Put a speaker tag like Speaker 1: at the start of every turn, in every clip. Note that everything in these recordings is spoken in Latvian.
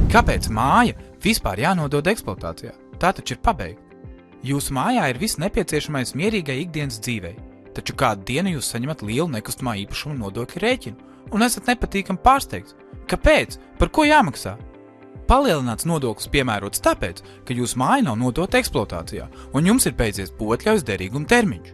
Speaker 1: Kāpēc māja vispār jānodod eksploatācijā? Tā taču ir pabeigta. Jūsu mājā ir viss nepieciešamais mierīgai ikdienas dzīvei, taču kādu dienu jūs saņemat lielu nekustamā īpašuma nodokļu rēķinu un esat nepatīkami pārsteigts. Kāpēc? Par ko jāmaksā? Palielināts nodoklis piemērots tāpēc, ka jūsu māja nav nodota eksploatācijā un jums ir beidzies potļaujas derīguma termiņš.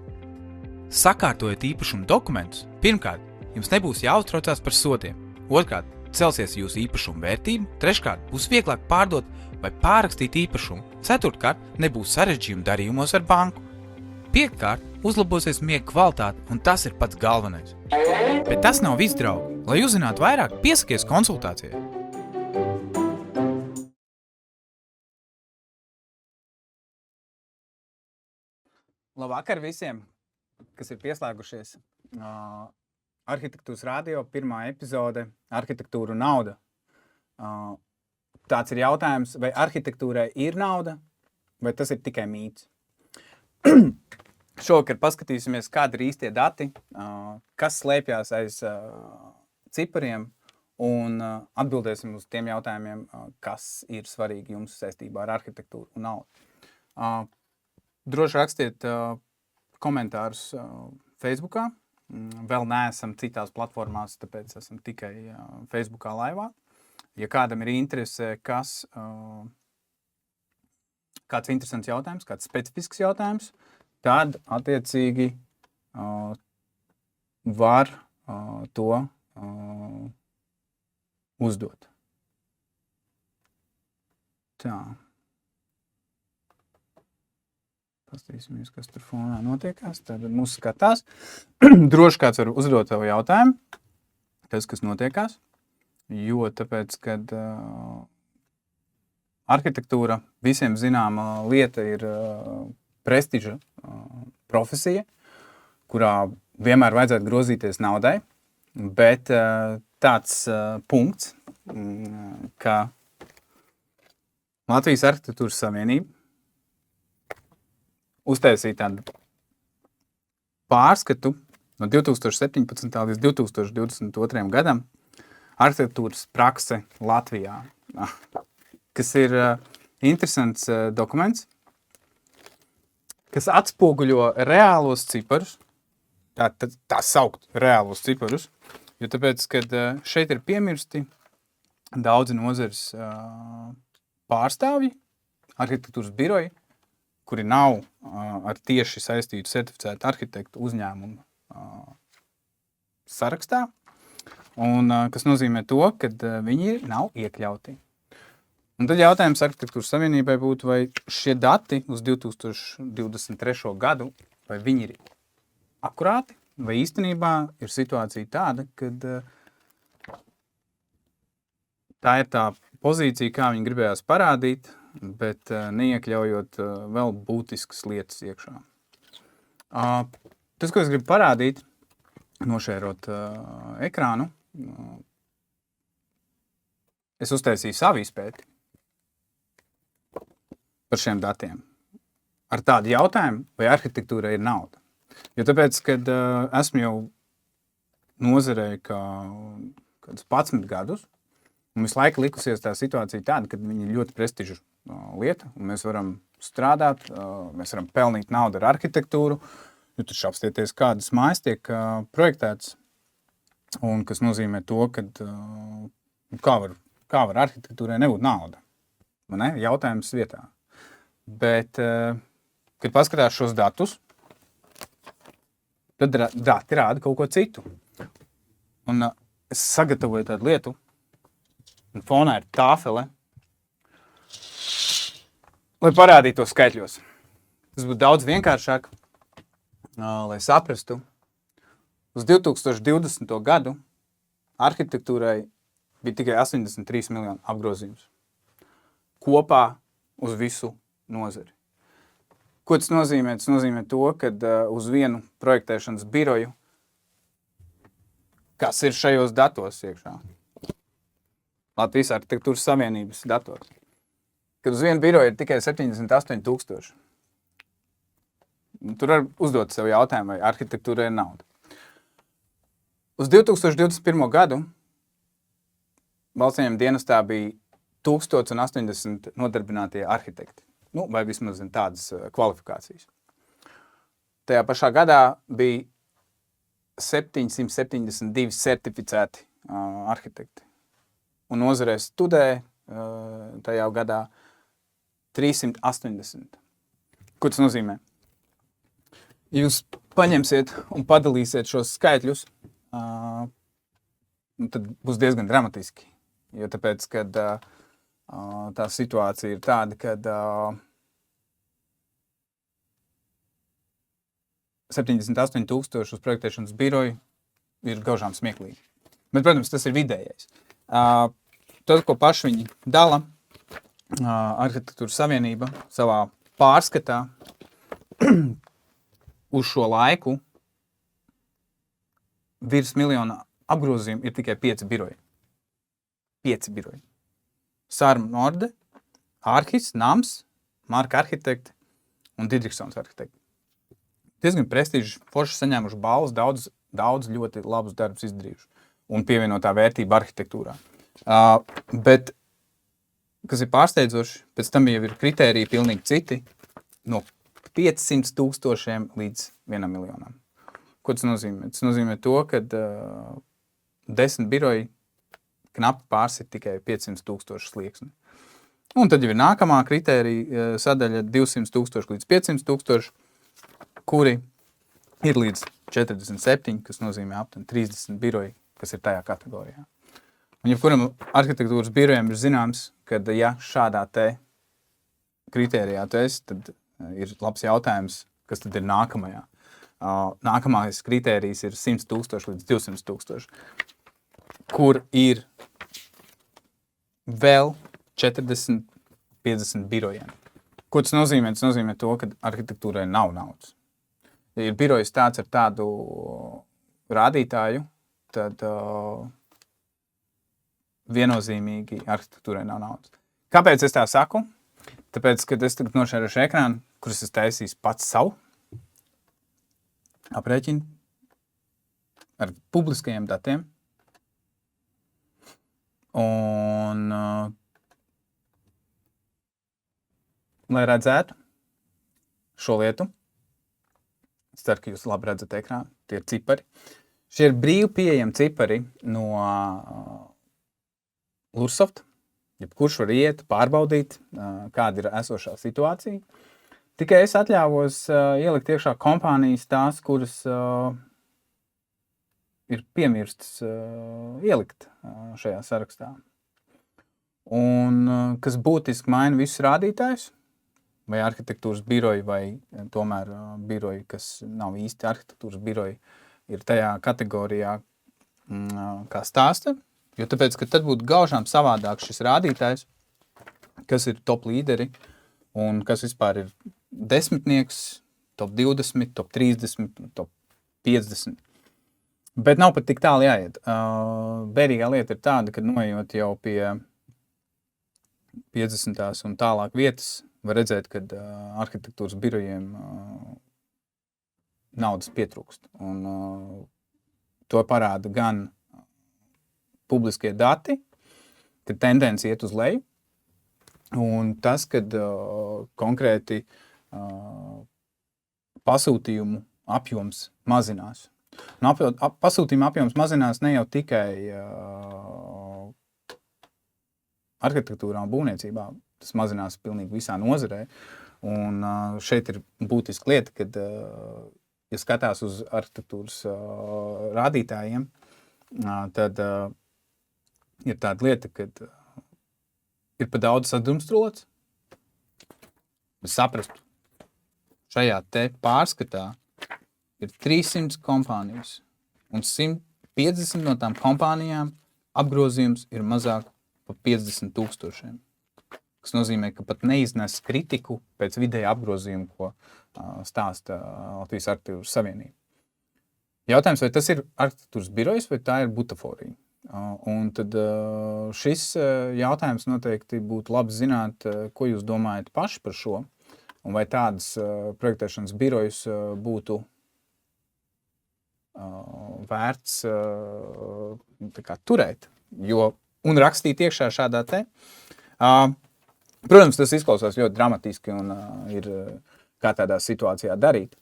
Speaker 1: Sakārtojot īpašuma dokumentus, pirmkārt, jums nebūs jāuztraucās par sodiem, otrkārt, celsies jūsu īpašuma vērtība, treškārt, būs vieglāk pārdot vai pārrakstīt īpašumu, ceturtkārt, nebūs sarežģījumu darījumos ar banku, piektkārt, uzlabosies miega kvalitāte un tas ir pats galvenais. Bet tas nav viss, draugi. Lai uzzinātu vairāk, piesakies konsultācijai.
Speaker 2: Labvakar visiem, kas ir pieslēgušies. Arhitektūras radio pirmā epizode – arhitektūra un nauda. Tāds ir jautājums, vai arhitektūrai ir nauda, vai tas ir tikai mīts. Šovakar paskatīsimies, kādi ir īstie dati, kas slēpjās aiz cipariem, un atbildēsim uz tiem jautājumiem, kas ir svarīgi jums saistībā ar arhitektūru un naudu. Droši rakstiet komentārus Facebookā. Vēl neesam citās platformās, tāpēc esam tikai Facebookā laivā. Ja kādam ir interese, kāds interesants jautājums, kāds specifisks jautājums, tad attiecīgi var to uzdot. Tā. Pastīsimies, kas tur fonā notiekās. Tad mūs skatās. Droši kāds var uzdot savu jautājumu, kas notiekās. Jo tāpēc, kad arhitektūra visiem zināma lieta ir prestiža profesija, kurā vienmēr vajadzētu grozīties naudai, bet tāds punkts, ka Latvijas arhitektūras savienība uztaisīja tādu pārskatu no 2017. līdz 2022. gadam arhitektūras prakse Latvijā, kas ir interesants dokuments, kas atspoguļo reālos ciparus, tā saukt reālos ciparus, jo tāpēc, kad šeit ir piemirsti daudzi nozares pārstāvji, arhitektūras biroji, kuri nav ar tieši saistītu certificētu arhitektu uzņēmumu sarakstā, un kas nozīmē to, ka viņi nav iekļauti. Un tad jautājums arhitektūras savienībai būtu, vai šie dati uz 2023. gadu, vai viņi ir akurāti, vai īstenībā ir situācija tāda, kad tā ir tā pozīcija, kā viņi gribējās parādīt, bet neiekļaujot vēl būtiskas lietas iekšā. Tas, ko es gribu parādīt, nošērot ekrānu, es uztaisīju savu izpēti par šiem datiem. Ar tādu jautājumu, vai arhitektūra ir nauda. Jo tāpēc, kad esmu jau nozarē kādus 11 gadus, un visu laiku likusies tā situācija tāda, kad viņi ir ļoti prestižu lieta, un mēs varam strādāt, mēs varam pelnīt naudu ar arhitektūru, jo taču apstieties, kādas mājas tiek projektētas, un kas nozīmē to, ka kā var arhitektūrai nebūt nauda. Ne? Jautājums vietā. Bet, kad paskatās šos datus, tad dati rāda kaut ko citu. Un es sagatavoju tādu lietu, un fonā ir tāfele, lai parādītu to skaitļos. Tas būtu daudz vienkāršāk, lai saprastu. Uz 2020. gadu arhitektūrai bija tikai 83 miljonu apgrozījums. Kopā uz visu nozari. Ko tas nozīmē? Tas nozīmē to, ka uz vienu projektēšanas biroju, kas ir šajos datos iekšā, Latvijas arhitektūras savienības datos, kad uz vienu biroju ir tikai 78,000. Tur var uzdot sev jautājumu, vai arhitektūra ir nauda. Uz 2021. gadu valsts ieņēmuma dienestā bija 1080 nodarbinātie arhitekti. Nu, vai vismaz tādas kvalifikācijas. Tajā pašā gadā bija 772 certificēti arhitekti. Un nozarē studē tajā gadā 380. Ko tas nozīmē? Jūs paņemsiet un padalīsiet šos skaitļus, tad būs diezgan dramatiski. Jo tāpēc, kad tā situācija ir tāda, kad 78,000 uz projektēšanas biroju ir gaužām smieklīgi. Bet, protams, tas ir vidējais. Tas, ko paši viņi dala, Arhitektūras savienība savā pārskatā uz šo laiku virs miljona apgrozījumu ir tikai 5 biroji. 5 biroji. Sārma Norde, Arhis, Nams, Marka arhitekti un Didriksons arhitekti. Diezgan prestiži, forši saņēmuši balvas, daudz ļoti labus darbus izdarījuši un pievienotā vērtība arhitektūrā. Bet, kas ir pārsteidzoši, pēc tam jau ir kritēriji pilnīgi citi, no 500,000 līdz 1 miljonam. Ko tas nozīmē? Tas nozīmē to, ka 10 biroji knapi pārsit tikai 500,000 slieksni. Un tad jau ir nākamā kritērija sadaļa 200,000 līdz 500,000, kuri ir līdz 47, kas nozīmē aptuveni 30 biroji, kas ir tajā kategorijā. Un jebkuram arhitektūras birojam ir zināms, ka ja šādā te kritērijā tu esi, tad ir labs jautājums, kas tad ir nākamajā. Nākamais kritērijs ir 100,000 līdz 200,000, kur ir vēl 40-50 birojiem. Ko tas nozīmē? Tas nozīmē to, ka arhitektūrai nav naudas. Ja ir birojs tāds ar tādu rādītāju, tad viennozīmīgi arhitektūrai nav naudas. Kāpēc es tā saku? Tāpēc, kad es tagad nošērušu ekrānu, kuras es taisīju pats savu aprēķinu ar publiskajiem datiem. Un, lai redzētu šo lietu, es ceru, ka jūs labi redzat ekrānu, tie ir cipari. Šie ir brīvi pieejami cipari no Lursoft. Jebkurš var iet, pārbaudīt, kāda ir esošā situācija. Tikai es atļāvos ielikt iekšā kompānijas tās, kuras ir piemirstas ielikt šajā sarakstā. Un kas būtiski maina visus rādītājus, vai arhitektūras biroji, vai tomēr biroji, kas nav īsti arhitektūras biroji, ir tajā kategorijā, kā stāsta. Jo tāpēc, ka tad būtu gaužām savādāk šis rādītājs, kas ir top līderi un kas vispār ir desmitnieks, top 20, top 30, top 50. Bet nav pat tik tālu jāiet. Bērīgā lieta ir tāda, ka noiejot jau pie 50. un tālāk vietas, var redzēt, ka arhitektūras birojiem naudas pietrūkst. Un to parāda gan publiskie dati, kad tendence iet uz leju, un tas, kad konkrēti pasūtījumu apjoms mazinās. Un pasūtījumu apjoms mazinās ne jau tikai arhitektūrā un būvniecībā, tas mazinās pilnīgi visā nozarē. Un šeit ir būtiska lieta, kad, ja skatās uz arhitektūras rādītājiem, tad ir tāda lieta, ka ir pa daudz sadrumstalots. Es saprastu, šajā te pārskatā ir 300 kompānijas, un 150 no tām kompānijām apgrozījums ir mazāk par 50,000. Kas nozīmē, ka pat neiznes kritiku pēc vidēja apgrozījuma, ko stāsta Latvijas Arhitektūras Savienība. Jautājums, vai tas ir arhitektūras birojs, vai tā ir butaforija? Un tad šis jautājums noteikti būtu labi zināt, ko jūs domājat paši par šo, un vai tādas projektēšanas birojus būtu vērts tā kā turēt, un rakstīt iekšā šādā te Protams, tas izklausās ļoti dramatiski un ir kā tādā situācijā darīt,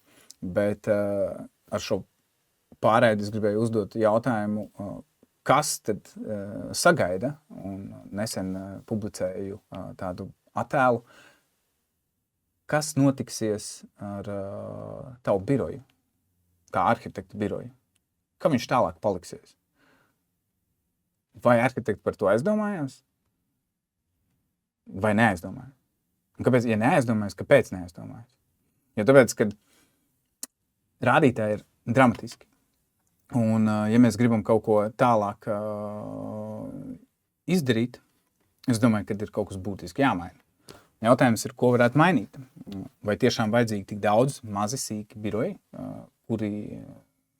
Speaker 2: bet ar šo pārēdi es gribēju uzdot jautājumu, kas tad sagaida, un nesen publicēju tādu attēlu, kas notiksies ar tavu biroju, kā arhitektu biroju? Kā viņš tālāk paliksies? Vai arhitekti par to aizdomājās? Vai neaizdomājās? Un kāpēc, ja neaizdomājās, kāpēc neaizdomājās? Jo tāpēc, kad rādītāji ir dramatiski. Un, ja mēs gribam kaut ko tālāk izdarīt, es domāju, ka ir kaut kas būtiski jāmaina. Jautājums ir, ko varētu mainīt? Vai tiešām vajadzīgi tik daudz mazi sīki biroji, kuri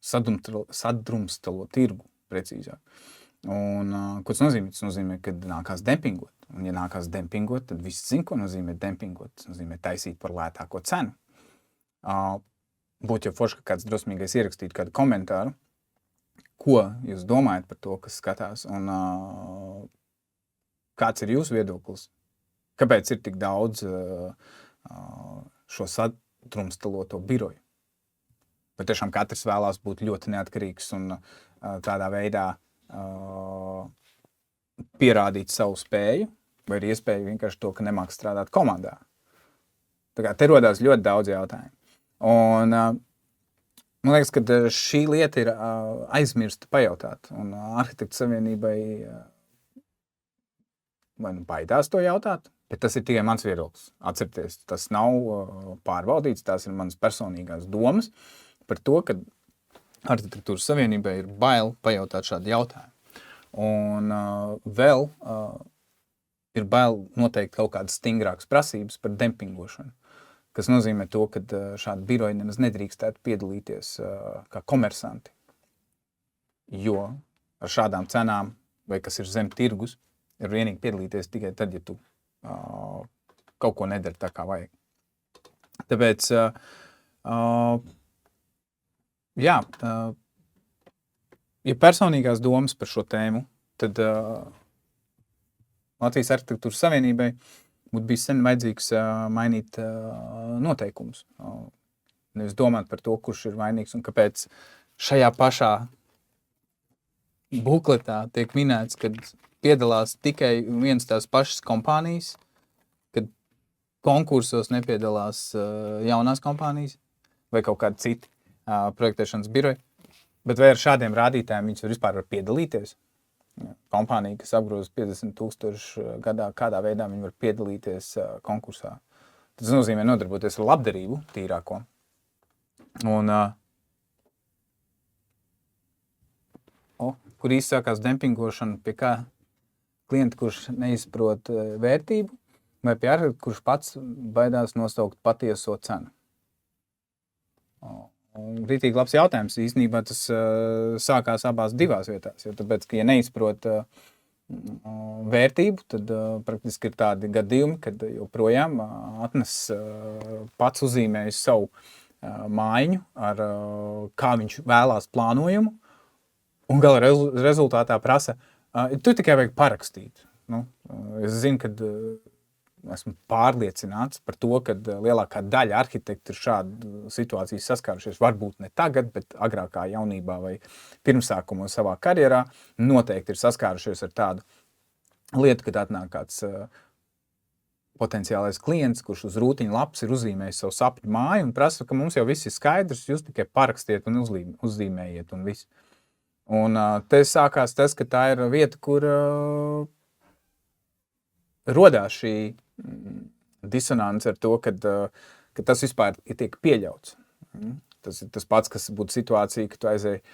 Speaker 2: sadrumstalo tirgu precīzāk? Un, ko tas nozīmē? Tas nozīmē, ka nākās dempingot. Un, ja nākās dempingot, tad viss zina, ko nozīmē dempingot. Tas nozīmē taisīt par lētāko cenu. Būtu jau forši, ka kāds drosmīgais ierakstītu kādu komentāru, ko jūs domājat par to, kas skatās, un kāds ir jūsu viedoklis? Kāpēc ir tik daudz šo sadrumstaloto biroju? Bet tiešām katrs vēlās būt ļoti neatkarīgs un tādā veidā pierādīt savu spēju, vai ir iespēja vienkārši to, ka nemāk strādāt komandā. Tā kā te rodās ļoti daudz jautājumu. Un man liekas, ka šī lieta ir aizmirsta pajautāt. Un Arhitektu savienībai vai nu baidās to jautāt, bet tas ir tikai mans viedoklis. Atcerieties, tas nav pārbaudīts, tās ir manas personīgās domas par to, ka Arhitektūras savienībai ir bail pajautāt šādu jautājumu. Un vēl ir bail noteikt kaut kādas stingrākas prasības par dempingošanu, kas nozīmē to, ka šādi biroji nemaz nedrīkstētu piedalīties kā komersanti, jo ar šādām cenām, vai kas ir zem tirgus, ir vienīgi piedalīties tikai tad, ja tu kaut ko nedari tā, kā vajag. Tāpēc, jā, ja personīgās domas par šo tēmu, tad Latvijas Arhitektūras savienībai būtu bijis sen vajadzīgs mainīt noteikumus. Nevis domāt par to, kurš ir vainīgs un kāpēc šajā pašā bukletā tiek minēts, kad piedalās tikai viens tās pašas kompānijas, kad konkursos nepiedalās jaunās kompānijas vai kaut kādi citi projektēšanas biroji. Bet vai ar šādiem rādītājiem viņas vispār var piedalīties? Kompānija, kas apgroza 50,000 gadā, kādā veidā viņi var piedalīties konkursā. Tas nozīmē nodarboties ar labdarību tīrāko. Un, kur izsākās dempingošana, pie kā klienti, kurš neizprot vērtību, vai pie arhitekta, kurš pats baidās nosaukt patieso cenu. Rītīgi labs jautājums. Īstenībā tas sākās abās divās vietās, jo tāpēc, ka ja neizprot vērtību, tad praktiski ir tādi gadījumi, kad joprojām atnes pats uzzīmējis savu mājiņu ar kā viņš vēlās plānojumu un gala rezultātā prasa, tu tikai vajag parakstīt. Nu, es zinu, kad esmu pārliecināts par to, ka lielākā daļa arhitektu ir šādu situāciju saskārušies. Varbūt ne tagad, bet agrākā jaunībā vai pirmsākumos savā karjerā noteikti ir saskārušies ar tādu lietu, kad atnāk kāds potenciālais klients, kurš uz rūtiņa lapas ir uzzīmējis savu sapņu māju un prasa, ka mums jau viss ir skaidrs, jūs tikai parakstiet un uzzīmējiet un viss. Un te sākās tas, ka tā ir vieta, kur rodās šī disonance ar to, ka tas vispār tiek pieļauts. Tas ir tas pats, kas būtu situācija, ka tu aizēji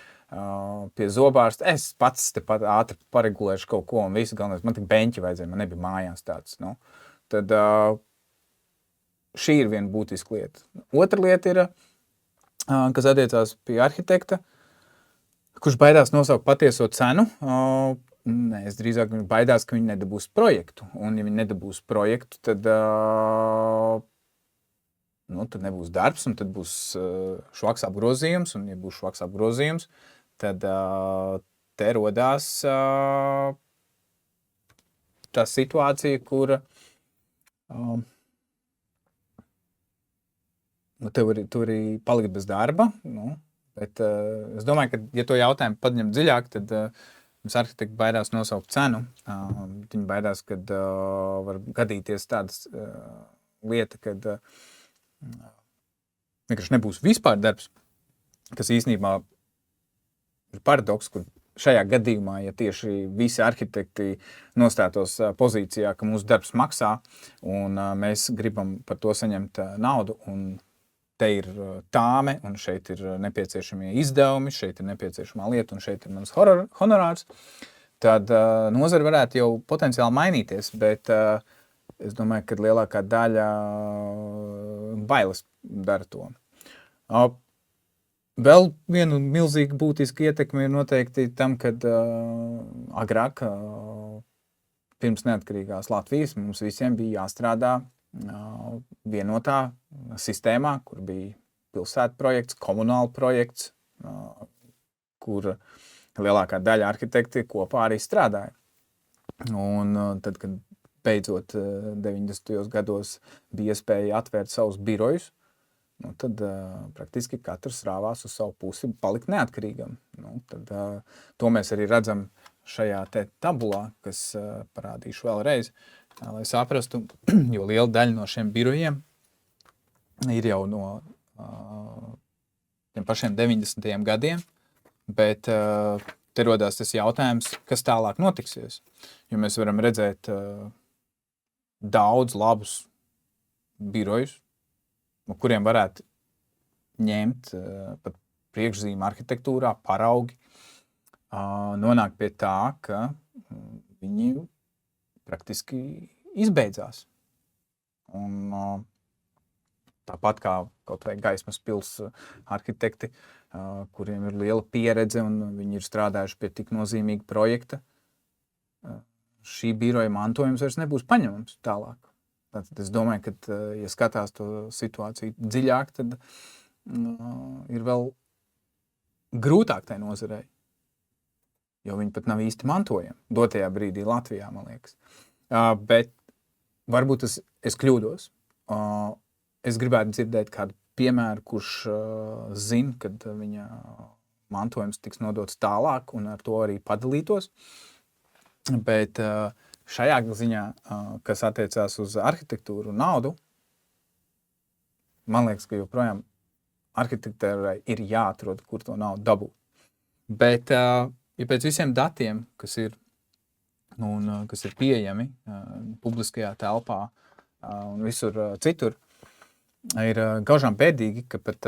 Speaker 2: pie zobārsta. Es pats te pat ātri paregulēšu kaut ko un visu. Galvenais, man tik beņķi vajadzēja, man nebija mājās tāds. Nu. Tad šī ir viena būtiska lieta. Otra lieta ir, kas attiecās pie arhitekta, kurš baidās nosaukt patieso cenu. Nē, es drīzāk baidās, ka viņi nedabūs projektu. Un ja viņi nedabūs projektu, tad, tad nebūs darbs, un tad būs švaks apgrozījums. Un ja būs švaks apgrozījums, tad te rodās tā situācija, kur tu arī paliki bez darba, bet es domāju, ka, ja to jautājumu paņem dziļāk, tad mums arhitekti baidās nosaukt cenu. Viņi baidās, kad var gadīties tādas lieta, kad vienkārši nebūs vispār darbs, kas īstenībā ir paradoks, kur šajā gadījumā, ja tieši visi arhitekti nostātos pozīcijā, ka mūsu darbs maksā un mēs gribam par to saņemt naudu, un te ir tāme, un šeit ir nepieciešamie izdevumi, šeit ir nepieciešamā lieta, un šeit ir mans honorārs, tad nozara varētu jau potenciāli mainīties, bet es domāju, ka lielākā daļa bailes dara to. Vēl vienu milzīgu būtisku ietekmi ir noteikti tam, kad agrāk pirms neatkarīgās Latvijas mums visiem bija jāstrādā vienotā sistēmā, kur bija pilsētu projekts, komunāla projekts, kur lielākā daļa arhitekti kopā arī strādāja. Un tad, kad beidzot 90. gados bija iespēja atvērt savus birojus, tad praktiski katrs rāvās uz savu pusi palikt neatkarīgam. Tad to mēs arī redzam šajā te tabulā, kas parādīšu vēlreiz, lai saprastu, jo liela daļa no šiem birojiem ir jau no tiem pašiem 90. gadiem, bet te rodās tas jautājums, kas tālāk notiksies. Jo mēs varam redzēt daudz labus birojus, no kuriem varētu ņemt pat priekšzīmi arhitektūrā, paraugi, nonāk pie tā, ka viņi praktiski izbeidzās. Un tāpat kā kaut vai Gaismas pils arhitekti, kuriem ir liela pieredze un viņi ir strādājuši pie tik nozīmīga projekta, šī biroja mantojums vairs nebūs paņemams tālāk. Tātad es domāju, ka, ja skatās to situāciju dziļāk, tad ir vēl grūtāk tai nozarei, jo viņi pat nav īsti mantojami dotajā brīdī Latvijā, man liekas. Bet varbūt es kļūdos. Es gribētu dzirdēt kādu piemēru, kurš zina, kad viņa mantojums tiks nodots tālāk un ar to arī padalītos. Bet šajā ziņā, kas attiecās uz arhitektūru un naudu, man liekas, ka joprojām arhitektūrai ir jāatrod, kur to naudu dabūt. Bet, ja pēc visiem datiem, kas ir pieejami publiskajā telpā un visur citur, ir gaužām bēdīgi, ka pat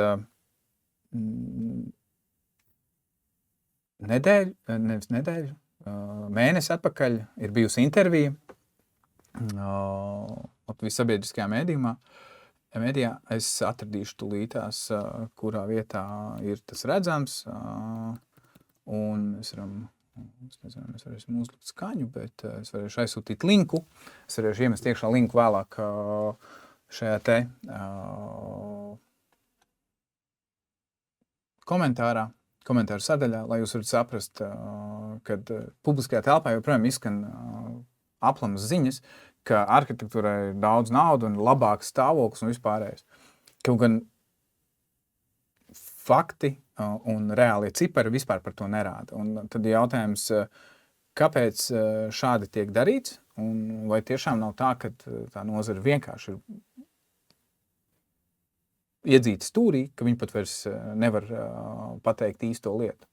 Speaker 2: mēnesi atpakaļ ir bijusi intervija Latvijas sabiedriskajā mēdījā. Es atradīšu tūlītās, kurā vietā ir tas redzams, un es varēsim uzlikt skaņu, bet es varēšu aizsūtīt linku. Es varēšu iemest iekšā linku vēlāk šajā te komentāru sadaļā, lai jūs varat saprast, kad publiskajā telpā joprojām izskan aplamas ziņas, ka arhitektūrai ir daudz naudu un labāks stāvoklis un vispārējais. Kaut gan fakti un reālie cipari vispār par to nerāda. Un tad jautājums, kāpēc šādi tiek darīts, un vai tiešām nav tā, ka tā nozara vienkārši ir iedzīta stūrī, ka viņi pat vairs nevar pateikt īsto lietu.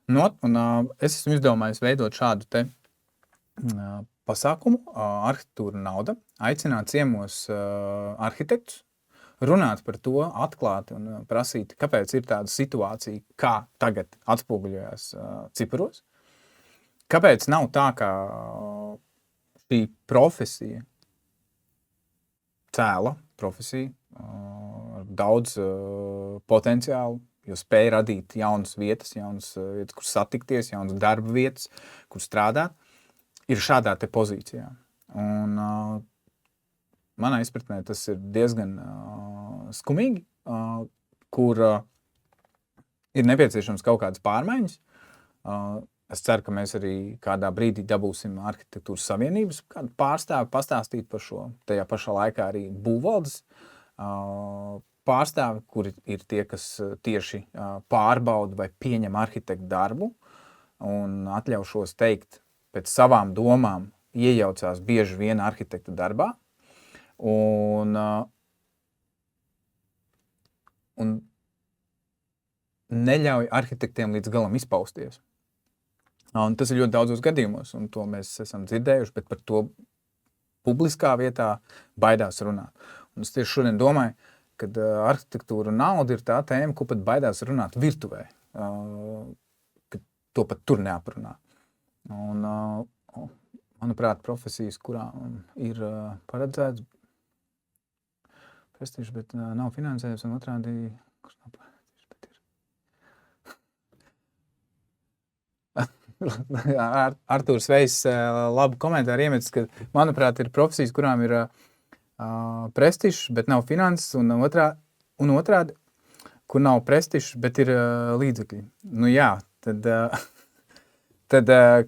Speaker 2: Es esmu izdomājis veidot šādu te pasākumu, arhitektūra nauda, aicināt ciemos arhitektus, runāt par to atklāti un prasīt, kāpēc ir tāda situācija, kā tagad atspoguļojās ciparos. Kāpēc nav tā, ka šī profesija, cēla profesija, ar daudz potenciālu, jo spēj radīt jaunas vietas, kur satikties, jaunas darba vietas, kur strādāt, ir šādā te pozīcijā. Un manā izpratnē tas ir diezgan skumīgi, kur ir nepieciešams kaut kādas pārmaiņas. Es ceru, ka mēs arī kādā brīdī dabūsim arhitektūras savienības kādu pārstāvi pastāstīt par šo. Tajā pašā laikā arī būvvaldes pārstāvi, kuri ir tie, kas tieši pārbauda vai pieņem arhitektu darbu un atļaušos teikt pēc savām domām iejaucās bieži vien arhitekta darbā un neļauj arhitektiem līdz galam izpausties. Un tas ir ļoti daudzos gadījumos, un to mēs esam dzirdējuši, bet par to publiskā vietā baidās runāt. Un es tieši šodien domāju, ka arhitektūra un nauda ir tā tēma, ko pat baidās runāt virtuvē, ka to pat tur neaprunā. Un, manuprāt, profesijas, kurām ir paredzēts prestižs, bet nav finansējums, un otrādi, kurš nav prestižs, bet ir. Artūrs Vejs labu komentāru iemetis, ka, manuprāt, ir profesijas, kurām ir prestižs, bet nav finanses, un otrādi, kur nav prestižs, bet ir līdzekļi. Nu jā, tad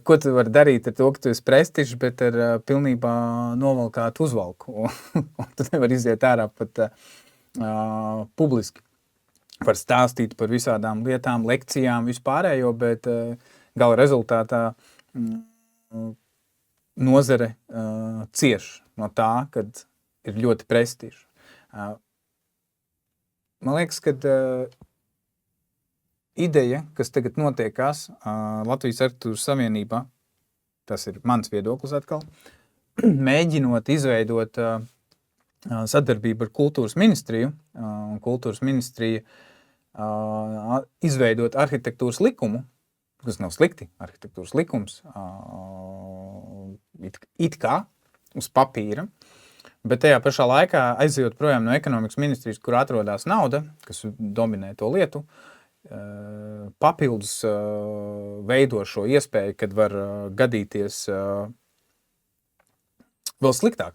Speaker 2: ko tu vari darīt ar to, ka tu esi prestižs, bet ar pilnībā novalkāt uzvalku, un tu nevar iziet ārā pat publiski. Var stāstīt par visādām lietām, lekcijām, vispārējo, bet gala rezultātā nozare cieš no tā, kad ir ļoti prestiži. Man liekas, ka ideja, kas tagad notiekās Latvijas arhitektūras savienībā, tas ir mans viedoklis atkal, mēģinot izveidot sadarbību ar kultūras ministriju, un kultūras ministrija izveidot arhitektūras likumu, kas nav slikti, arhitektūras likums, it kā uz papīra, bet tajā pašā laikā aizejot projām no ekonomikas ministrijas, kur atrodas nauda, kas dominē to lietu, papildus veido šo iespēju, kad var gadīties vēl sliktāk,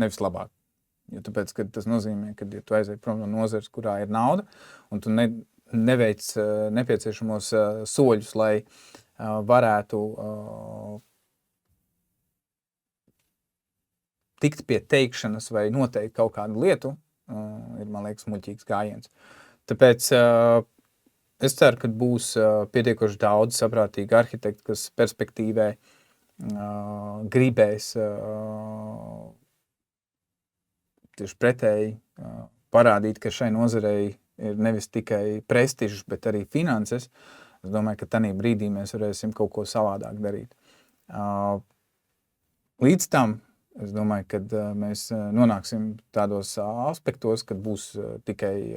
Speaker 2: nevis labāk. Jo tāpēc, ka tas nozīmē, ka ja tu aizej prom no nozares, kurā ir nauda, un tu neveic nepieciešamos soļus, lai varētu tikt pie teikšanas vai noteikt kaut kādu lietu, ir, man liekas, muļķīgs gājiens. Tāpēc es ceru, ka būs pietiekoši daudz saprātīgi arhitekti, kas perspektīvē gribēs tieši pretēji parādīt, ka šai nozarei ir nevis tikai prestižs, bet arī finanses. Es domāju, ka tanī brīdī mēs varēsim kaut ko savādāk darīt. Līdz tam, es domāju, ka mēs nonāksim tādos aspektos, kad būs tikai,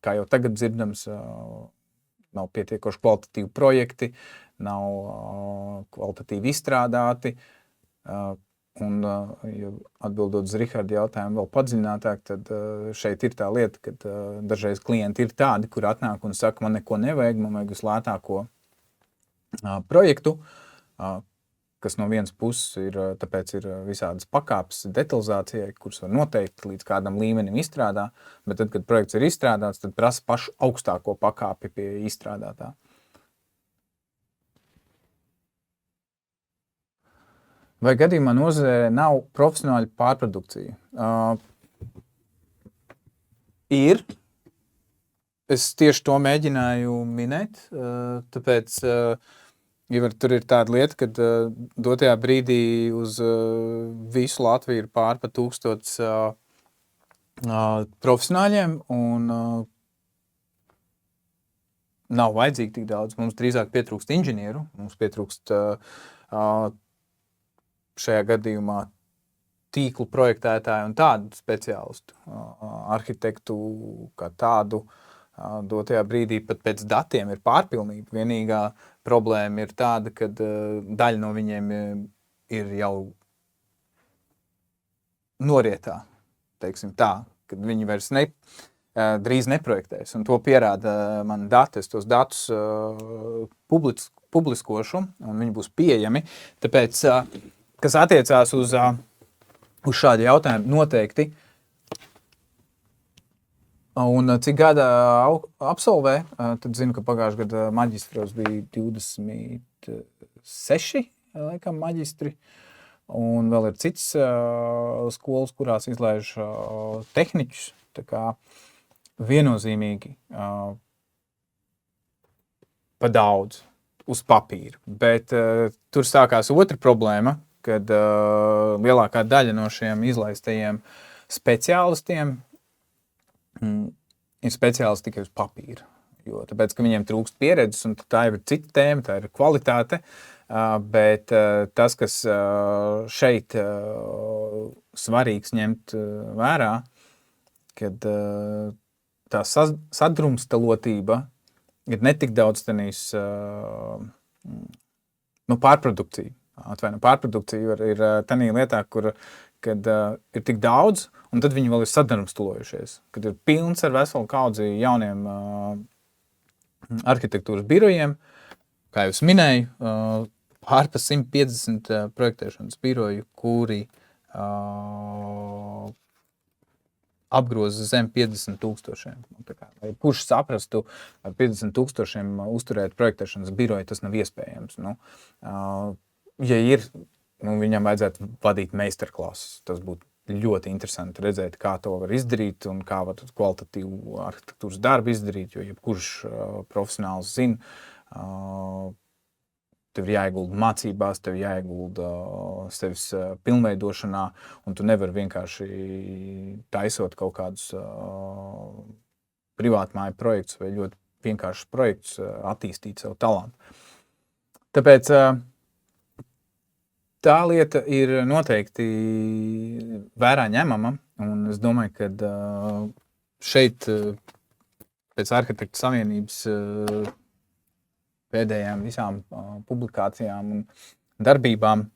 Speaker 2: kā jau tagad dzirdams, nav pietiekoši kvalitatīvi projekti, nav kvalitatīvi izstrādāti, un, ja atbildot uz Riharda jautājumu vēl padziļinātāk, tad šeit ir tā lieta, ka dažreiz klienti ir tādi, kur atnāk un saka, man neko nevajag, man vajag vislētāko projektu, kas no vienas puses ir, tāpēc ir visādas pakāpes detalizācijai, kuras var noteikt līdz kādam līmenim izstrādā, bet tad, kad projekts ir izstrādāts, tad prasa pašu augstāko pakāpi pie izstrādātā. Vai gadījumā nozarē nav profesionāļu pārprodukcija? Ir. Es tieši to mēģināju minēt, tāpēc tur ir tāda lieta, ka dotajā brīdī uz visu Latviju ir pār pa 1000 profesionāļiem, un nav vajadzīgi tik daudz. Mums drīzāk pietrūkst inženieru, mums pietrūkst šajā gadījumā tīklu projektētāju un tādu speciālistu, arhitektu kā tādu. Dotajā brīdī pat pēc datiem ir pārpilnība. Vienīgā problēma ir tāda, ka daļa no viņiem ir jau norietā, teiksim tā, kad viņi vairs drīz neprojektēs. Un to pierāda man dati. Es tos datus publiskošu, un viņi būs pieejami. Tāpēc, kas attiecās uz šādu jautājumu, noteikti Un cik gada absolvē, tad zinu, ka pagājušajā gadā maģistros bija 26 laikam maģistri. Un vēl ir cits skolas, kurās izlaiž tehniķus. Tā kā viennozīmīgi pa daudz uz papīra. Bet tur sākās otra problēma, kad lielākā daļa no šiem izlaistajiem speciālistiem ir speciālisti tikai uz papīra. Tāpēc, ka viņiem trūkst pieredzes, un tā ir cita tēma, tā ir kvalitāte. Bet tas, kas šeit svarīgs ņemt vērā, kad tā sadrumstalotība ir ne tik daudz tenīs pārprodukcija. Pārprodukcija ir tanī lietā, kad ir tik daudz, un tad viņi vēl ir sadrumstalojušies. Kad ir pilns ar veselu kaudzi jauniem arhitektūras birojiem, kā jau es minēju, pārpa 150 projektēšanas biroju, kuri apgroza zem 50,000. Lai kurš saprastu, ar 50,000 uzturēt projektēšanas biroju, tas nav iespējams. Ja ir, viņam vajadzētu vadīt meistarklases. Tas būtu ļoti interesanti redzēt, kā to var izdarīt un kā var kvalitatīvu arhitektūras darbu izdarīt, jo jebkurš profesionāls zina, tev ir jāiegulda mācībās, tev ir jāiegulda sevis pilnveidošanā, un tu nevari vienkārši taisot kaut kādus privātmāju projektus vai ļoti vienkāršus projektus attīstīt savu talantu. Tāpēc tā lieta ir noteikti vērā ņemama, un es domāju, ka šeit pēc Arhitektu savienības pēdējām visām publikācijām un darbībām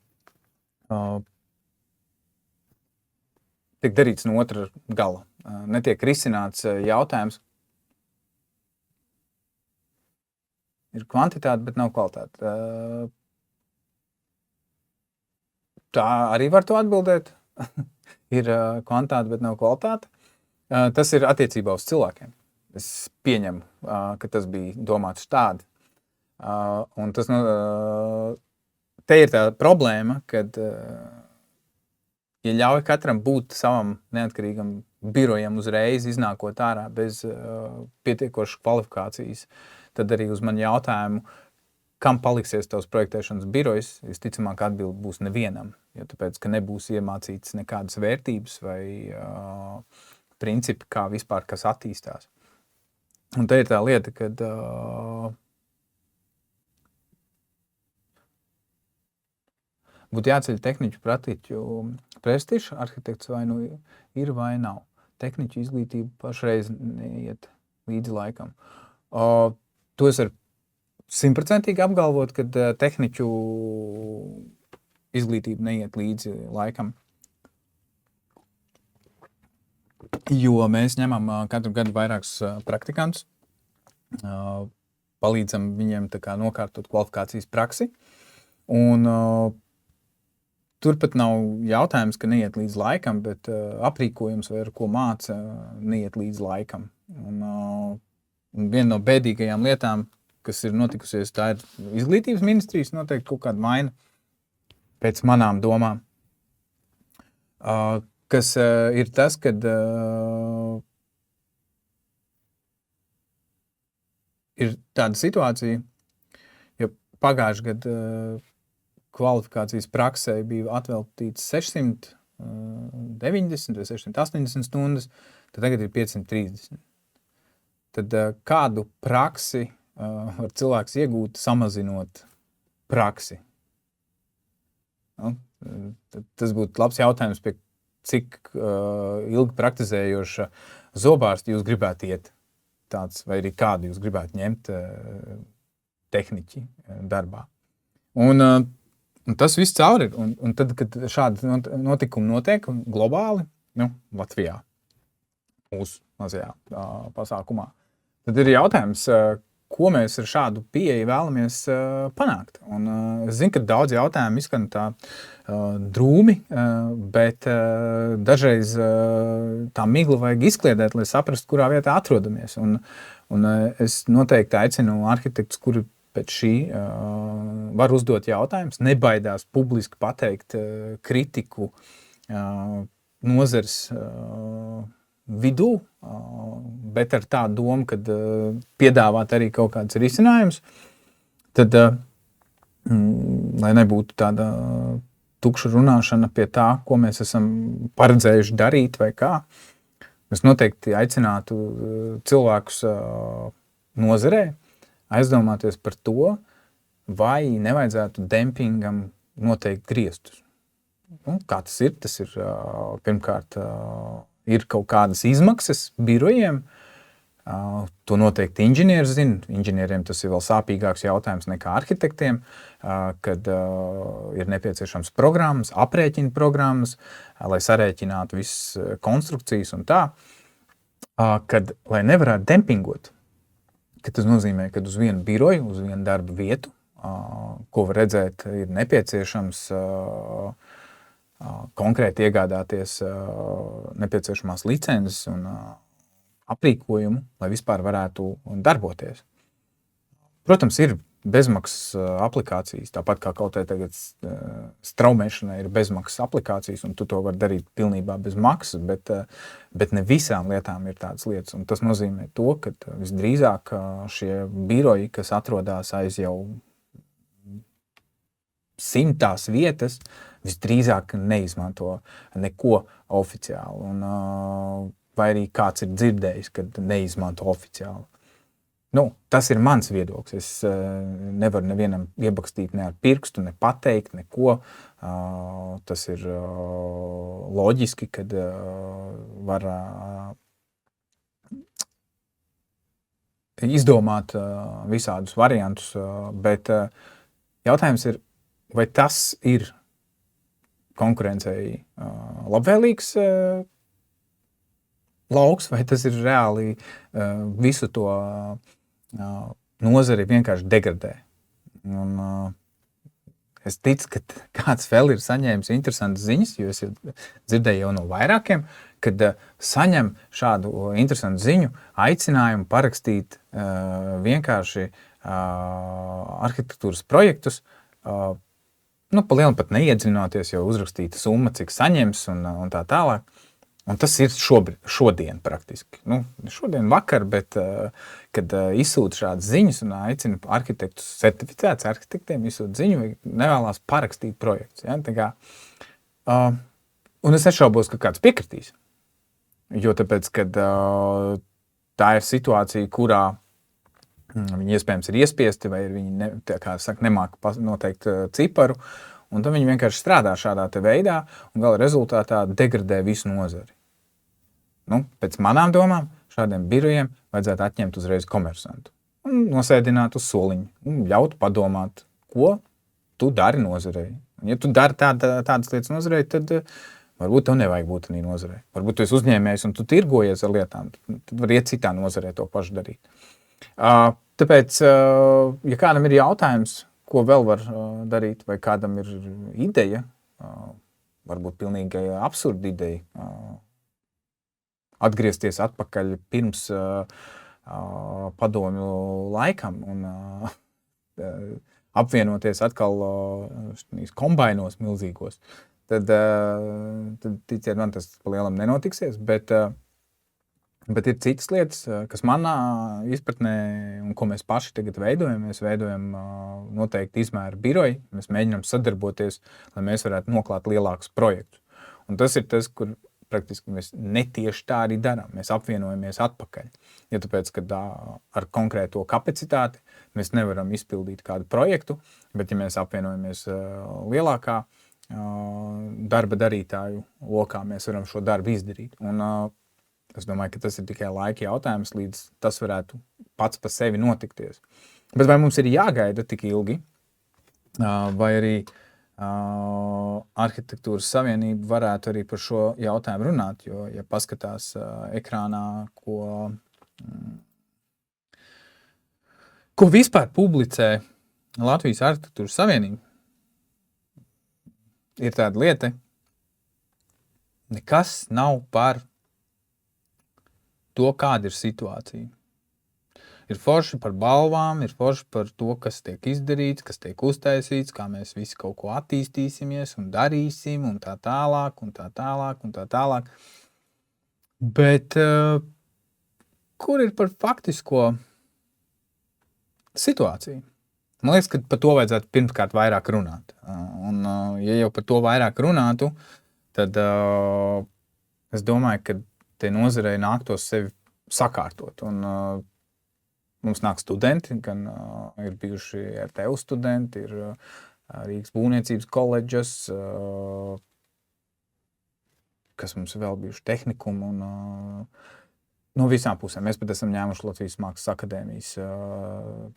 Speaker 2: tiek darīts no otra gala. Netiek risināts jautājums. Ir kvantitāte, bet nav kvalitāte. Tā arī var to atbildēt. Ir kvantitāte, bet nav kvalitāte. Tas ir attiecībā uz cilvēkiem. Es pieņemu, ka tas bija domāts tādi. Un tas, te ir tā problēma, kad ja ļauj katram būt savam neatkarīgam birojam uzreiz, iznākot ārā bez pietiekošas kvalifikācijas, tad arī uz mani jautājumu, kam paliksies tavs projektēšanas birojs, visticamāk atbildi būs nevienam, jo tāpēc, ka nebūs iemācīts nekādas vērtības vai principi, kā vispār kas attīstās. Un te ir tā lieta, kad būtu jāceļ tehniķu pratiķu prestižs, arhitekts vai nu ir vai nav. Tehniķu izglītība pašreiz neiet līdzi laikam. To es varu 100% apgalvot, ka tehniķu izglītība neiet līdzi laikam. Jo mēs ņemam katru gadu vairākus praktikantus, palīdzam viņiem tā kā nokārtot kvalifikācijas praksi. Un turpat nav jautājums, ka neiet līdz laikam, bet aprīkojums vai ar ko māca neiet līdz laikam. Un viena no bēdīgajām lietām, kas ir notikusies, tā ir izglītības ministrijas noteikti kaut kāda maina pēc manām domām. Kas ir tas, kad ir tāda situācija, ja pagājušajā gadā kvalifikācijas praksē bija atveltīts 690 vai 680 stundas, tad tagad ir 530. Tad kādu praksi var cilvēks iegūt, samazinot praksi? Tas būtu labs jautājums, pie cik ilgi praktizējoša zobārsti jūs gribētu iet tāds, vai arī kādu jūs gribētu ņemt tehniķi darbā. Un tas viss cauri ir. Un tad, kad šādi notikumi notiek globāli, Latvijā, mūsu mazajā pasākumā, tad ir jautājums, ko mēs ar šādu pieeju vēlamies panākt. Un, es zinu, ka daudz jautājumu izskan tā drūmi, bet dažreiz tā miglu vajag izkliedēt, lai saprastu, kurā vietā atrodamies. Un es noteikti aicinu arhitektus, kuri pēc šī var uzdot jautājumus, nebaidās publiski pateikt kritiku nozares vidū, bet ar tādu domu, kad piedāvāt arī kaut kāds risinājums, tad, lai nebūtu tāda tukša runāšana pie tā, ko mēs esam paredzējuši darīt vai kā, es noteikti aicinātu cilvēkus nozarē aizdomāties par to, vai nevajadzētu dempingam noteikt griestus. Kā tas ir? Tas ir pirmkārt ir kaut kādas izmaksas birojiem. To noteikti inženieri zina. Inženieriem tas ir vēl sāpīgāks jautājums nekā arhitektiem, kad ir nepieciešams programmas, aprēķina programmas, lai sarēķinātu visas konstrukcijas un tā, kad, lai nevarētu dempingot, ka tas nozīmē, ka uz vienu biroju, uz vienu darba vietu, ko var redzēt, ir nepieciešams konkrēti iegādāties nepieciešamās licences un aprīkojumu, lai vispār varētu darboties. Protams, ir bezmaksas aplikācijas, tāpat kā kaut tagad straumēšanai ir bezmaksas aplikācijas, un tu to var darīt pilnībā bez maksas, bet ne visām lietām ir tādas lietas. Un tas nozīmē to, ka visdrīzāk šie biroji, kas atrodas aiz jau simtās vietas, visdrīzāk neizmanto neko oficiāli. Vai arī kāds ir dzirdējis, kad neizmanto oficiāli. Tas ir mans viedoklis. Es nevaru nevienam iebakstīt ne ar pirkstu, ne pateikt, neko. Tas ir loģiski, kad var izdomāt visādus variantus, bet jautājums ir, vai tas ir konkurencei labvēlīgs lauks, vai tas ir reāli visu to nozari vienkārši degradē. Un es ticu, ka kāds vēl ir saņēmis interesantas ziņas, jo es dzirdēju jau no vairākiem, kad saņem šādu interesantu ziņu, aicinājumu parakstīt vienkārši arhitektūras projektus, pa lielu pat neiedziļinoties, jo uzrakstīta summa, cik saņems un tā tālāk. Un tas ir šodien praktiski. Šodien vakar, bet kad izsūta šādas ziņas un aicina arhitektus, certificēts arhitektiem izsūta ziņu, nevēlās parakstīt projektus. Ja? Un es nešaubos, ka kāds piekritīs. Jo tāpēc, kad tā ir situācija, kurā viņi iespējams ir iespiesti vai viņi nemāk noteikt ciparu, un tad viņi vienkārši strādā šādā te veidā un gala rezultātā degradē visu nozari. Pēc manām domām šādiem birojiem vajadzētu atņemt uzreiz komersantu un nosēdināt uz soliņu un ļaut padomāt, ko tu dari nozarei. Ja tu dari tādas lietas nozarei, tad varbūt tev nevajag būt arī nozarei. Varbūt tu esi uzņēmējs un tu tirgojies ar lietām, tad var iet citā nozarei to pašu darīt. Tāpēc, ja kādam ir jautājums, ko vēl var darīt, vai kādam ir ideja, varbūt pilnīgi absurda ideja, atgriezties atpakaļ pirms padomju laikam un apvienoties atkal kombainos milzīgos, tad ticiet man, tas pa lielam nenotiksies, bet ir citas lietas, kas manā izpratnē un ko mēs paši tagad veidojam. Mēs veidojam noteikti izmēru biroju, mēs mēģinām sadarboties, lai mēs varētu noklāt lielākus projektus. Un tas ir tas, kur praktiski mēs netieši tā arī darām. Mēs apvienojamies atpakaļ. Ja tāpēc, ka ar konkrēto kapacitāti mēs nevaram izpildīt kādu projektu, bet ja mēs apvienojamies lielākā darba darītāju lokā, mēs varam šo darbu izdarīt. Un es domāju, ka tas ir tikai laika jautājums, līdz tas varētu pats pa sevi notikties. Bet vai mums ir jāgaida tik ilgi, vai arī Arhitektūras savienība varētu arī par šo jautājumu runāt, jo, ja paskatās ekrānā, Ko vispār publicē Latvijas arhitektūras savienība, ir tāda lieta, nekas nav par to, kāda ir situācija. Ir forši par balvām, ir forši par to, kas tiek izdarīts, kas tiek uztaisīts, kā mēs visi kaut ko attīstīsimies un darīsim, un tā tālāk, un tā tālāk, un tā tālāk. Bet kur ir par faktisko situāciju? Man liekas, ka par to vajadzētu pirmkārt vairāk runāt. Un, ja jau par to vairāk runātu, tad es domāju, ka te nozarei nāktos sevi sakārtot. Un mums nāk studenti, gan ir bijuši RTU studenti, ir Rīgas būvniecības koledžas, kas mums vēl bijuši tehnikumi un no visām pusēm. Mēs pat esam ņēmuši Latvijas Mākslas akadēmijas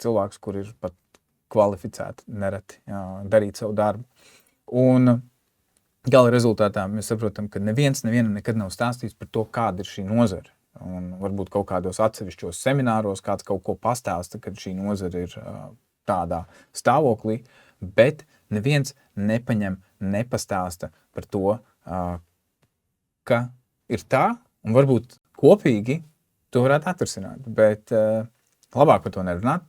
Speaker 2: cilvēkus, kur ir pat kvalificēti nereti darīt savu darbu. Un gala rezultātā mēs saprotam, ka nevienam nekad nav stāstījis par to, kāda ir šī nozara. Un varbūt kaut kādos atsevišķos semināros kāds kaut ko pastāsta, kad šī nozara ir tādā stāvoklī, bet neviens nepastāsta par to, ka ir tā, un varbūt kopīgi to varētu atrisināt, bet labāk par to nerunāt.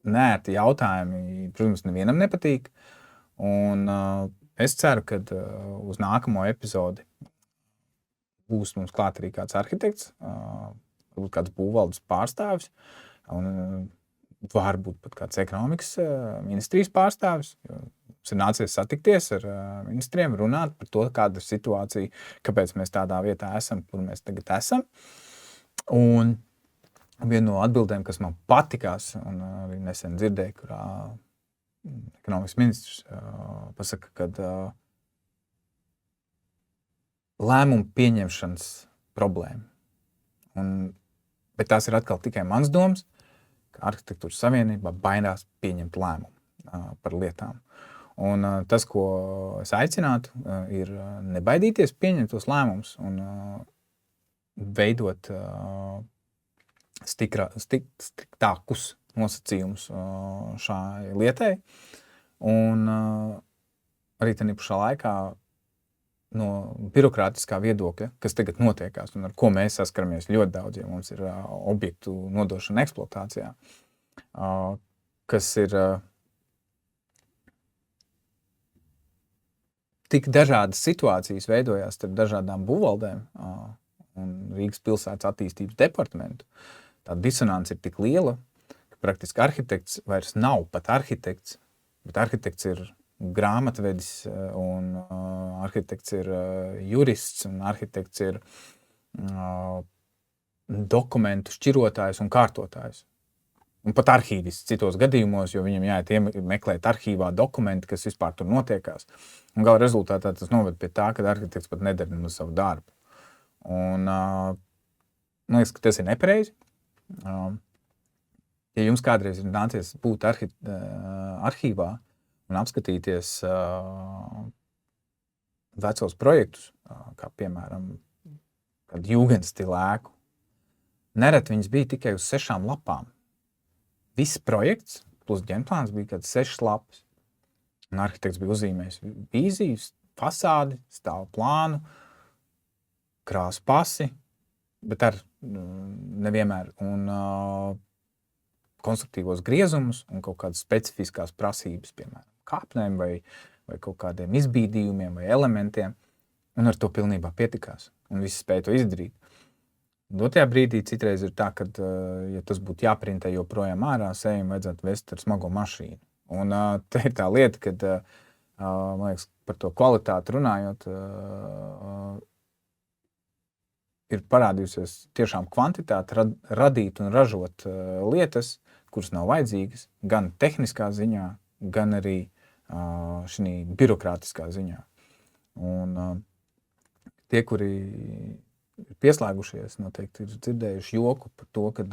Speaker 2: Neērti jautājumi, protams, nevienam nepatīk, un es ceru, ka uz nākamo epizodi būs mums klāt arī kāds arhitekts, varbūt kāds būvvaldes pārstāvis, un varbūt pat kāds ekonomikas ministrijas pārstāvis. Mums ir nācies satikties ar ministriem, runāt par to, kāda ir situācija, kāpēc mēs tādā vietā esam, kur mēs tagad esam. Un viena no atbildēm, kas man patikās, un arī nesen dzirdēju, kurā ekonomikas ministrs pasaka, ka lēmumu pieņemšanas problēma. Bet tās ir atkal tikai mans domas, ka arhitektūras savienībā baidās pieņemt lēmumu par lietām. Un tas, ko es aicinātu, ir nebaidīties pieņemt tos lēmumus un veidot striktākus nosacījumus šai lietai. Un arī tajā pašā laikā no birokrātiskā viedokļa, kas tagad notiekās un ar ko mēs saskaramies ļoti daudz, ja mums ir objektu nodošana eksploatācijā, kas ir tik dažādas situācijas veidojās starp dažādām būvvaldēm un Rīgas pilsētas attīstības departamentu. Tā disonance ir tik liela, ka praktiski arhitekts vairs nav pat arhitekts, bet arhitekts ir grāmatvedis, un arhitekts ir jurists, un arhitekts ir dokumentu šķirotājs un kārtotājs. Un pat arhīvists citos gadījumos, jo viņam jāiet meklēt arhīvā dokumenti, kas vispār tur notiekās. Un gala rezultātā tas noved pie tā, ka arhitekts pat nedara nemaz savu darbu. Un man liekas, ka tas ir nepareizi. Ja jums kādreiz ir nācies būt arhīvā un apskatīties vecos projektus, kā piemēram kādu jūgenstilu ēku, nereti viņas bija tikai uz 6 lapām. Viss projekts plus ģenerplāns bija kāds 6 lapas. Un arhitekts bija uzzīmējis vīzijas, fasādi, stāvu plānu, krāsu pasi, bet ar nevienmēr un konstruktīvos griezumus un kaut kādas specifiskās prasības, piemēram, kāpnēm vai kaut kādiem izbīdījumiem vai elementiem, un ar to pilnībā pietikās, un visi spēja to izdarīt. Dotajā brīdī citreiz ir tā, ka, ja tas būtu jāprintē joprojām ārā, sējumi vajadzētu vest ar smago mašīnu. Un te ir tā lieta, kad, man liekas, par to kvalitāti runājot, ir parādījusies tiešām kvantitāte radīt un ražot lietas, kuras nav vajadzīgas, gan tehniskā ziņā, gan arī šī birokrātiskā ziņā. Un tie, kuri ir pieslēgušies, noteikti ir dzirdējuši joku par to, ka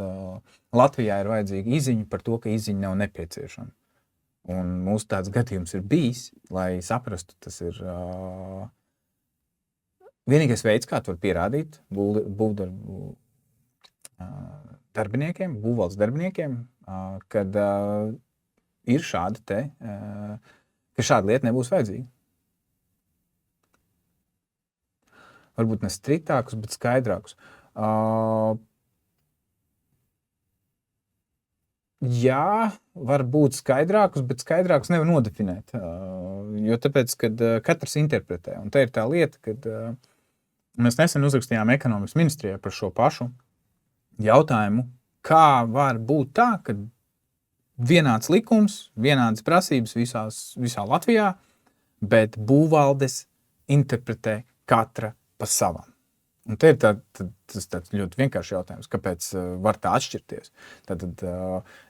Speaker 2: Latvijā ir vajadzīga iziņa par to, ka iziņa nav nepieciešama. Un mūsu tāds gadījums ir bijis, lai saprastu, tas ir vienīgais veids, kā to var pierādīt, būvdarbu darbiniekiem, būvvaldes darbiniekiem, kad ir šāda ka šāda lieta nebūs vajadzīga. Varbūt ne striktākus, bet skaidrākus. Jā, var būt skaidrākus, bet skaidrākus nevar nodefinēt. Jo tāpēc, kad katrs interpretē. Un te ir tā lieta, kad mēs nesen uzrakstījām ekonomikas ministrijai par šo pašu jautājumu, kā var būt tā, ka vienāds likums, vienādas prasības visā Latvijā, bet būvvaldes interpretē katra pa savam. Un te ir tas tāds ļoti vienkārši jautājums, kāpēc var tā atšķirties. Tātad,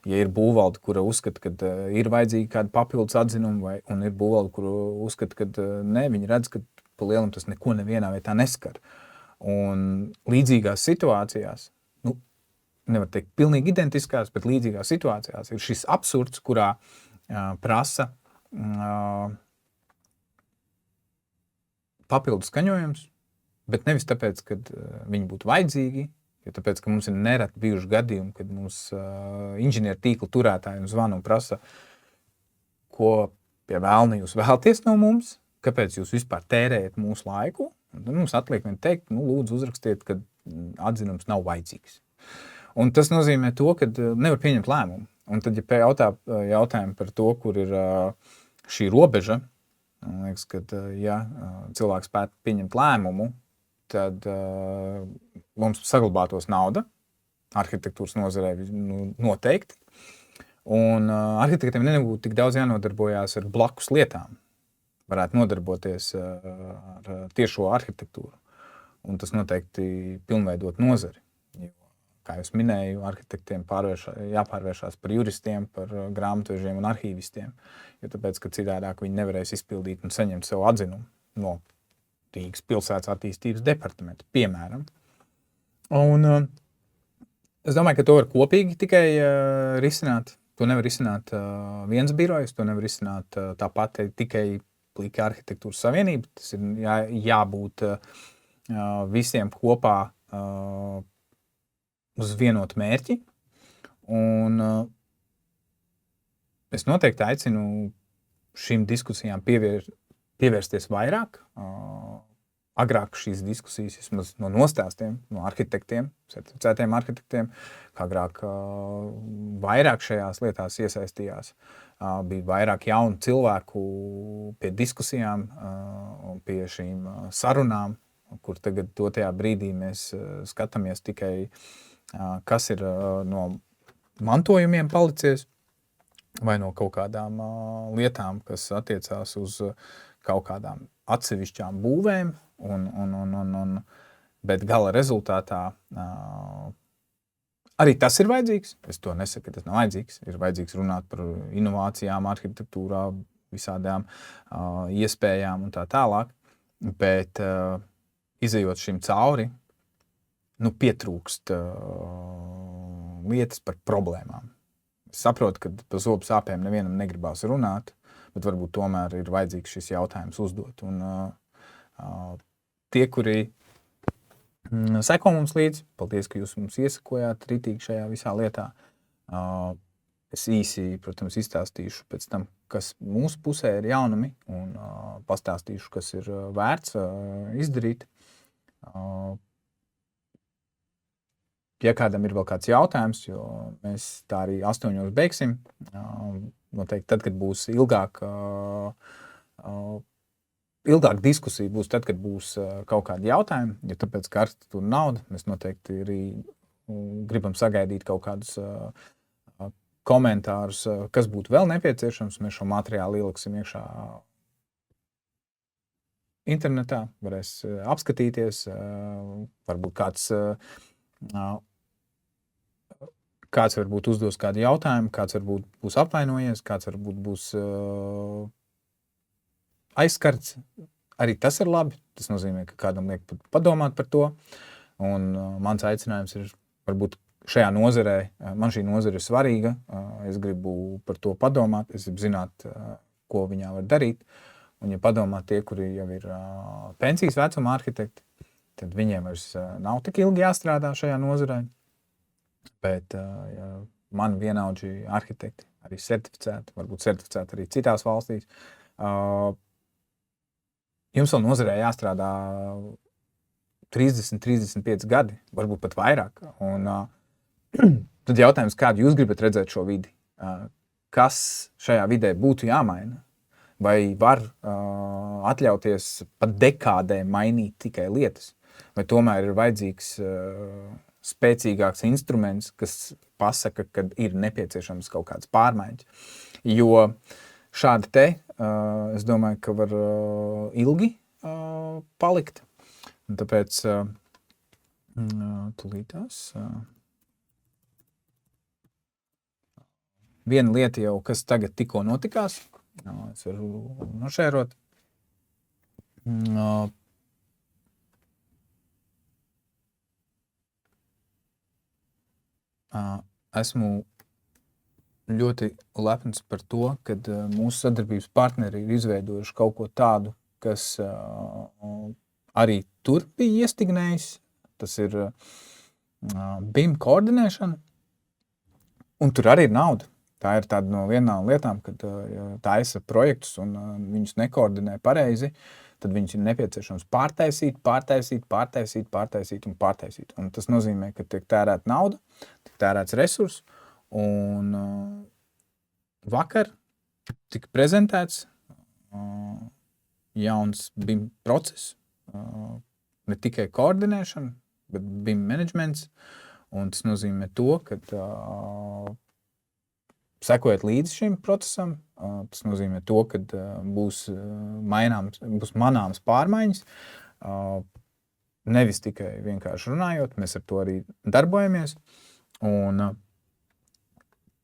Speaker 2: ja ir būvvalde, kura uzskata, ka ir vajadzīgi kādi papildus atzinumi, un ir būvvalde, kura uzskata, ka ne, viņi redz, ka pa lielam tas neko nevienā vietā neskar. Un līdzīgās situācijās, nevar teikt pilnīgi identiskās, bet līdzīgās situācijās ir šis absurds, kurā prasa papildus skaņojums, bet nevis tāpēc, ka viņi būtu vajadzīgi, jo tāpēc, ka mums ir nereti bijuši gadījumi, kad mums inženieru tīkla turētāji zvana un prasa, ko pie vēlna jūs vēlties no mums, kāpēc jūs vispār tērējat mūsu laiku. Un tad mums atliek vien teikt, lūdzu uzrakstiet, ka atzinums nav vajadzīgs. Un tas nozīmē to, ka nevar pieņemt lēmumu. Un tad, ja jautājumu par to, kur ir šī robeža, man liekas, ka ja cilvēks spētu pieņemt lēmumu, tad mums saglabātos nauda, arhitektūras nozarē noteikti, un arhitektiem nebūtu tik daudz jānodarbojās ar blakus lietām. Varētu nodarboties ar tiešo arhitektūru, un tas noteikti pilnveidot nozari. Jo, kā jau minēju, arhitektiem jāpārvēršās par juristiem, par grāmatvežiem un arhīvistiem, jo tāpēc, ka citādāk viņi nevarēs izpildīt un saņemt savu atzinumu no Rīgas pilsētas attīstības departamenta, piemēram. Un es domāju, ka to var kopīgi tikai risināt. To nevar risināt viens birojs, to nevar risināt tāpat tikai Plika arhitektūras savienība. Tas ir jābūt visiem kopā uz vienotu mērķi. Un es noteikti aicinu šīm diskusijām pievērsties vairāk. Agrāk šīs diskusijas vismaz no nostāstiem, no arhitektiem, certificētiem arhitektiem, kā agrāk vairāk šajās lietās iesaistījās. Bija vairāk jaunu cilvēku pie diskusijām un pie šīm sarunām, kur tagad dotajā brīdī mēs skatāmies tikai, kas ir no mantojumiem palicies, vai no kaut kādām lietām, kas attiecās uz kaut kādām atsevišķām būvēm, bet gala rezultātā arī tas ir vajadzīgs. Es to nesaku, ka tas nav vajadzīgs. Ir vajadzīgs runāt par inovācijām, arhitektūrā, visādām iespējām un tā tālāk. Bet izejot šim cauri, pietrūkst lietas par problēmām. Es saprotu, ka par zobu sāpēm nevienam negribās runāt, bet varbūt tomēr ir vajadzīgs šis jautājums uzdot. Un tie, kuri seko mums līdzi, paldies, ka jūs mums iesakojāt ritīgi šajā visā lietā. Es īsi, protams, izstāstīšu pēc tam, kas mūsu pusē ir jaunumi, un pastāstīšu, kas ir vērts izdarīt. Ja kādam ir vēl kāds jautājums, jo mēs tā arī 8 beigsim, noteikti tad, kad būs ilgāk diskusija, būs tad, kad būs kaut kādi jautājumi, jo tāpēc, ka arhitektūra nauda, mēs noteikti arī gribam sagaidīt kaut kādus komentārus, kas būtu vēl nepieciešams. Mēs šo materiālu ieliksim iekšā internetā, varēs apskatīties, varbūt kāds varbūt uzdos kādu jautājumu, kāds varbūt būs apvainojies, kāds varbūt būs aizskarts. Arī tas ir labi. Tas nozīmē, ka kādam liek padomāt par to. Un mans aicinājums ir varbūt šajā nozarē, man šī nozare ir svarīga, es gribu par to padomāt, es gribu zināt, ko viņā var darīt. Un ja padomā tie, kuri jau ir pensijas vecuma arhitekti, tad viņiem vairs nav tik ilgi jāstrādā šajā nozarē. Bet man vienaudži arhitekti, arī certificēti, varbūt certificēti arī citās valstīs. Jums vēl nozarē jāstrādā 30, 35 gadi, varbūt pat vairāk. Un tad jautājums, kādu jūs gribat redzēt šo vidi? Kas šajā vidē būtu jāmaina? Vai var atļauties pat dekādē mainīt tikai lietas? Vai tomēr ir vajadzīgs spēcīgāks instruments, kas pasaka, ka ir nepieciešams kaut kāds pārmaiņas? Jo šādi te, es domāju, ka var ilgi palikt. Un tāpēc tulītās. Viena lieta jau, kas tagad tikko notikās, es varu nošērot. Esmu ļoti lepns par to, ka mūsu sadarbības partneri ir izveidojuši kaut ko tādu, kas arī tur bija iestignējis. Tas ir BIM koordinēšana, un tur arī ir nauda. Tā ir tāda no vienām lietām, kad taisa projektus un viņus nekoordinē pareizi, tad viņus ir nepieciešams pārtaisīt. Un tas nozīmē, ka tiek tērēta nauda, tiek tērēts resurss, un vakar tika prezentēts jauns BIM process, ne tikai koordinēšana, bet BIM managements, un tas nozīmē to, ka sekojot līdzi šim procesam, tas nozīmē to, ka būs manāmas pārmaiņas, nevis tikai vienkārši runājot, mēs ar to arī darbojamies, un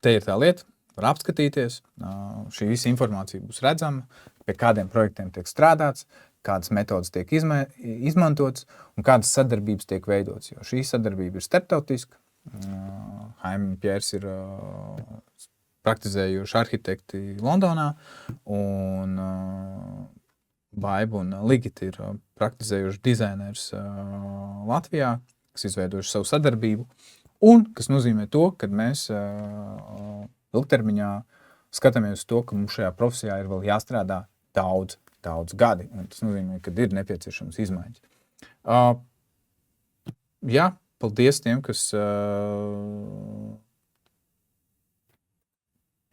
Speaker 2: te ir tā lieta, var apskatīties, šī visa informācija būs redzama, pie kādiem projektiem tiek strādāts, kādas metodas tiek izmantotas un kādas sadarbības tiek veidotas, jo šī sadarbība ir starptautiska. Haim un Pjērs ir praktizējuši arhitekti Londonā, un Baiba un Ligita ir praktizējuši dizainers Latvijā, kas izveidojuši savu sadarbību, un kas nozīmē to, ka mēs ilgtermiņā skatāmies uz to, ka mums šajā profesijā ir vēl jāstrādā daudz gadi, un tas nozīmē, ka ir nepieciešams izmaiņas. Jā, paldies tiem, kas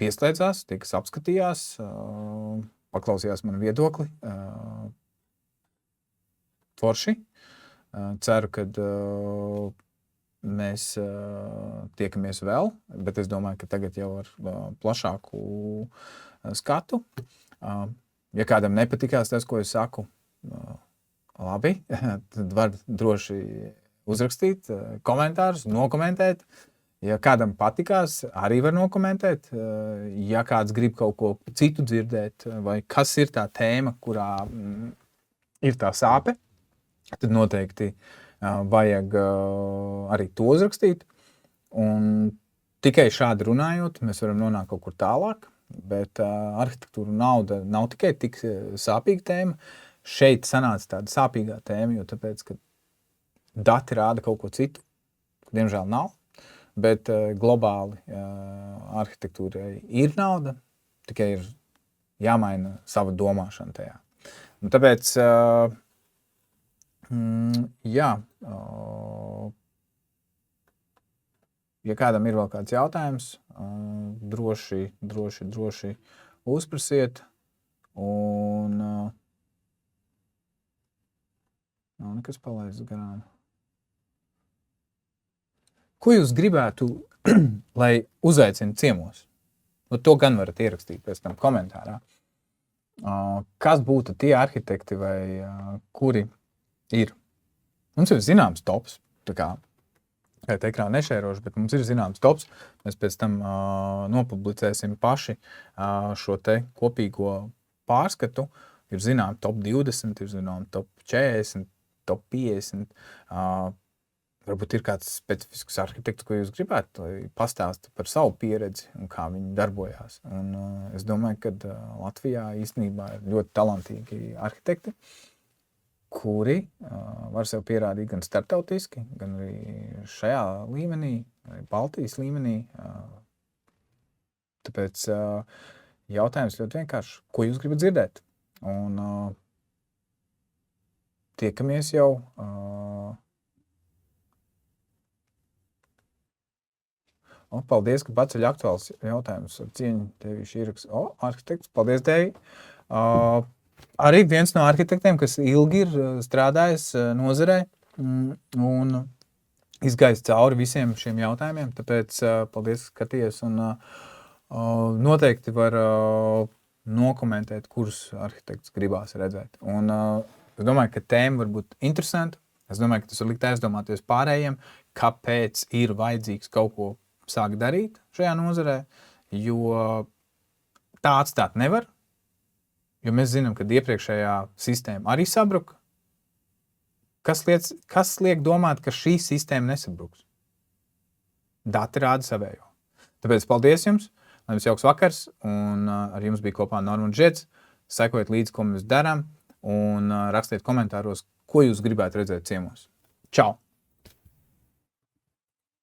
Speaker 2: pieslēdzās, tie, kas apskatījās, paklausījās manu viedokli. Forši. Ceru, ka mēs tiekamies vēl, bet es domāju, ka tagad jau ar plašāku skatu. Ja kādam nepatikās tas, ko es saku, labi, tad var droši uzrakstīt komentārus, nokomentēt. Ja kādam patikās, arī var nokomentēt. Ja kāds grib kaut ko citu dzirdēt, vai kas ir tā tēma, kurā ir tā sāpe, tad noteikti vajag arī to uzrakstīt. Un tikai šādi runājot, mēs varam nonākt kaut kur tālāk, bet arhitektūra nauda nav tikai tik sāpīga tēma. Šeit sanāca tāda sāpīgā tēma, jo tāpēc, ka dati rāda kaut ko citu, diemžēl nav. Bet globāli arhitektūrai ir nauda, tikai ir jāmaina sava domāšana tajā. Un tāpēc, jā, ja kādam ir vēl kāds jautājums, droši uzprasiet, un nav nekas palaists garām. Ko jūs gribētu, lai uzaicina ciemos? Nu, to gan varat ierakstīt pēc tam komentārā. Kas būtu tie arhitekti vai kuri ir? Mums ir zināms tops, tā kā ekrāna nešēroši, bet mums ir zināms tops. Mēs pēc tam nopublicēsim paši šo te kopīgo pārskatu. Ir zinām top 20, ir zinām top 40, top 50. Varbūt ir kāds specifisks arhitekts, ko jūs gribētu, lai pastāstu par savu pieredzi un kā viņi darbojās. Un es domāju, ka Latvijā īstenībā ir ļoti talantīgi arhitekti, kuri var sev pierādīt gan starptautiski, gan arī šajā līmenī. Baltijas līmenī. Tāpēc jautājums ļoti vienkārši. Ko jūs gribat dzirdēt? Un tiekamies jau. Paldies, ka paceļ aktuāls jautājums. Ar cieņu tevi ieraksts. Arhitekts, paldies tevi. Arī viens no arhitektiem, kas ilgi ir strādājis nozarē un izgājis cauri visiem šiem jautājumiem. Tāpēc paldies, ka skaties. Un noteikti var nokomentēt, kurus arhitektus gribās redzēt. Un es domāju, ka tēma var būt interesanta. Es domāju, ka tas var likt aizdomāties pārējiem, kāpēc ir vajadzīgs kaut ko sāk darīt šajā nozarē, jo tā atstāt nevar, jo mēs zinām, ka iepriekšējā sistēma arī sabruka. Kas liek domāt, ka šī sistēma nesabruks? Dati rāda savējo. Tāpēc paldies jums, lai jums jauks vakars, un ar jums bija kopā Normunds Žieds. Sekojiet līdzi, ko mēs darām, un rakstiet komentāros, ko jūs gribētu redzēt ciemos. Čau!